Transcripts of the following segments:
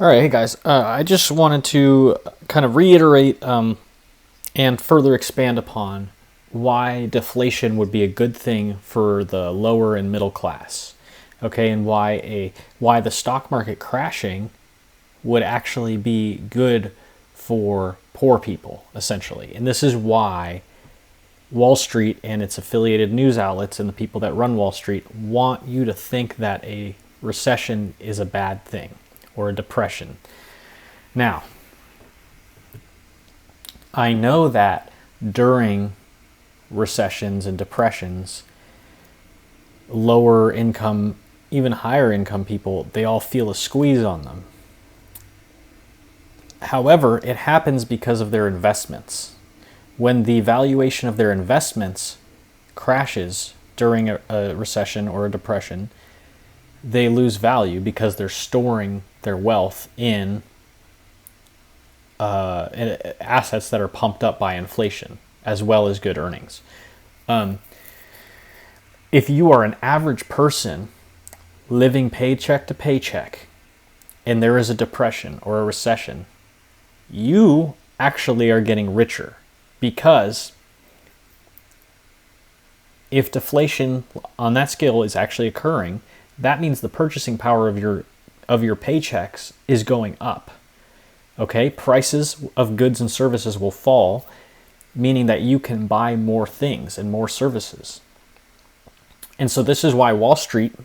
All right, hey guys. I just wanted to kind of reiterate and further expand upon why deflation would be a good thing for the lower and middle class. Okay, and why the stock market crashing would actually be good for poor people, essentially. And this is why Wall Street and its affiliated news outlets and the people that run Wall Street want you to think that a recession is a bad thing or a depression. Now, I know that during recessions and depressions, lower income, even higher income people, they all feel a squeeze on them. However, it happens because of their investments. When the valuation of their investments crashes during a recession or a depression, they lose value because they're storing their wealth in assets that are pumped up by inflation, as well as good earnings. If you are an average person living paycheck to paycheck, and there is a depression or a recession, you actually are getting richer, because if deflation on that scale is actually occurring, that means the purchasing power of your paychecks is going up. Okay, prices of goods and services will fall, meaning that you can buy more things and more services. And so this is why Wall Street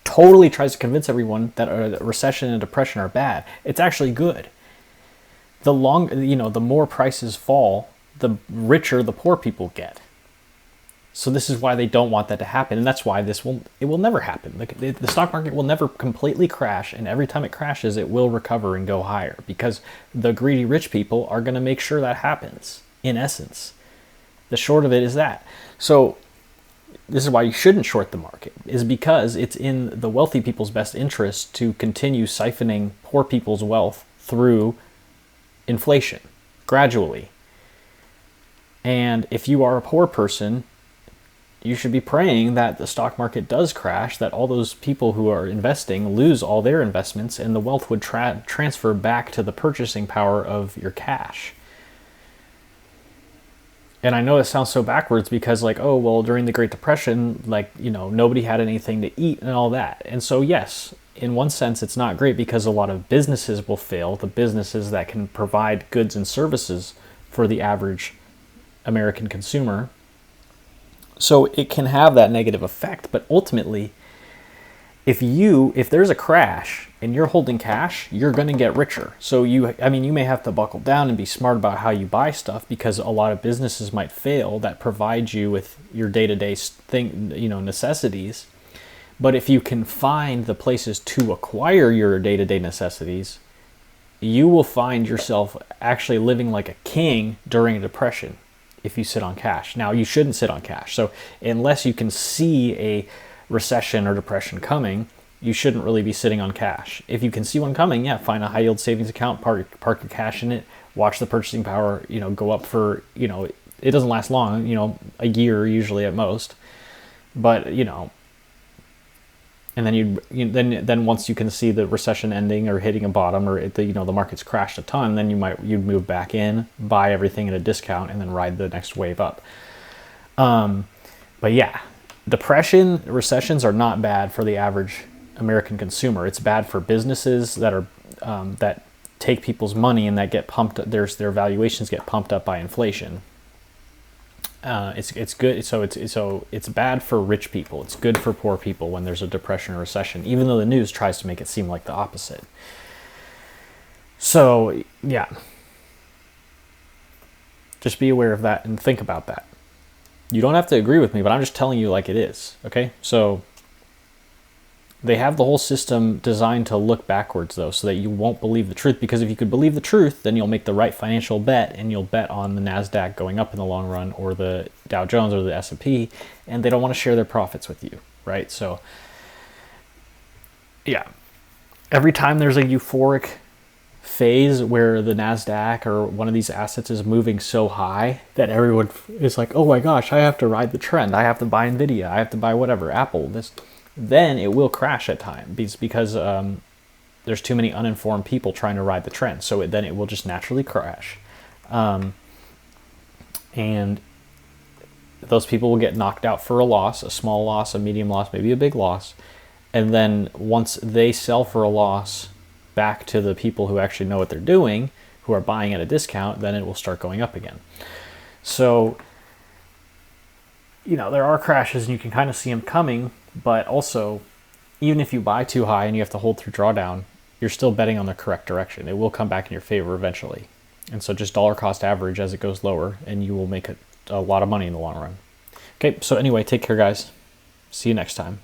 totally tries to convince everyone that a recession and depression are bad. It's actually good. The more prices fall, the richer the poor people get. So this is why they don't want that to happen, and that's why it will never happen. The stock market will never completely crash, and every time it crashes, it will recover and go higher, because the greedy rich people are going to make sure that happens, in essence. The short of it is that. So this is why you shouldn't short the market, is because it's in the wealthy people's best interest to continue siphoning poor people's wealth through inflation, gradually. And if you are a poor person, you should be praying that the stock market does crash, that all those people who are investing lose all their investments, and the wealth would transfer back to the purchasing power of your cash. And I know it sounds so backwards because during the Great Depression, nobody had anything to eat and all that. And so yes, in one sense, it's not great because a lot of businesses will fail, the businesses that can provide goods and services for the average American consumer. So it can have that negative effect, but ultimately, if there's a crash and you're holding cash, you're going to get richer. So you may have to buckle down and be smart about how you buy stuff, because a lot of businesses might fail that provide you with your day-to-day necessities. But if you can find the places to acquire your day-to-day necessities, you will find yourself actually living like a king during a depression if you sit on cash. Now, you shouldn't sit on cash. So unless you can see a recession or depression coming, you shouldn't really be sitting on cash. If you can see one coming, find a high yield savings account, park your cash in it, watch the purchasing power, go up for, it doesn't last long, a year usually at most. But, and then then once you can see the recession ending or hitting a bottom, or the market's crashed a ton, then you'd move back in, buy everything at a discount, and then ride the next wave up. But yeah, recessions are not bad for the average American consumer. It's bad for businesses that are that take people's money and that get pumped. Their valuations get pumped up by inflation. It's good. So it's bad for rich people. It's good for poor people when there's a depression or recession, even though the news tries to make it seem like the opposite. So yeah, just be aware of that and think about that. You don't have to agree with me, but I'm just telling you like it is. Okay, so they have the whole system designed to look backwards, though, so that you won't believe the truth. Because if you could believe the truth, then you'll make the right financial bet, and you'll bet on the NASDAQ going up in the long run, or the Dow Jones, or the S&P, and they don't want to share their profits with you, right? So, yeah. Every time there's a euphoric phase where the NASDAQ or one of these assets is moving so high that everyone is like, oh my gosh, I have to ride the trend. I have to buy NVIDIA. I have to buy whatever, Apple, this... then it will crash at times, because there's too many uninformed people trying to ride the trend. So then it will just naturally crash. And those people will get knocked out for a loss, a small loss, a medium loss, maybe a big loss. And then once they sell for a loss back to the people who actually know what they're doing, who are buying at a discount, then it will start going up again. So, there are crashes and you can kind of see them coming, but also, even if you buy too high and you have to hold through drawdown, you're still betting on the correct direction. It will come back in your favor eventually. And so just dollar cost average as it goes lower, and you will make a lot of money in the long run. Okay, so anyway, take care, guys. See you next time.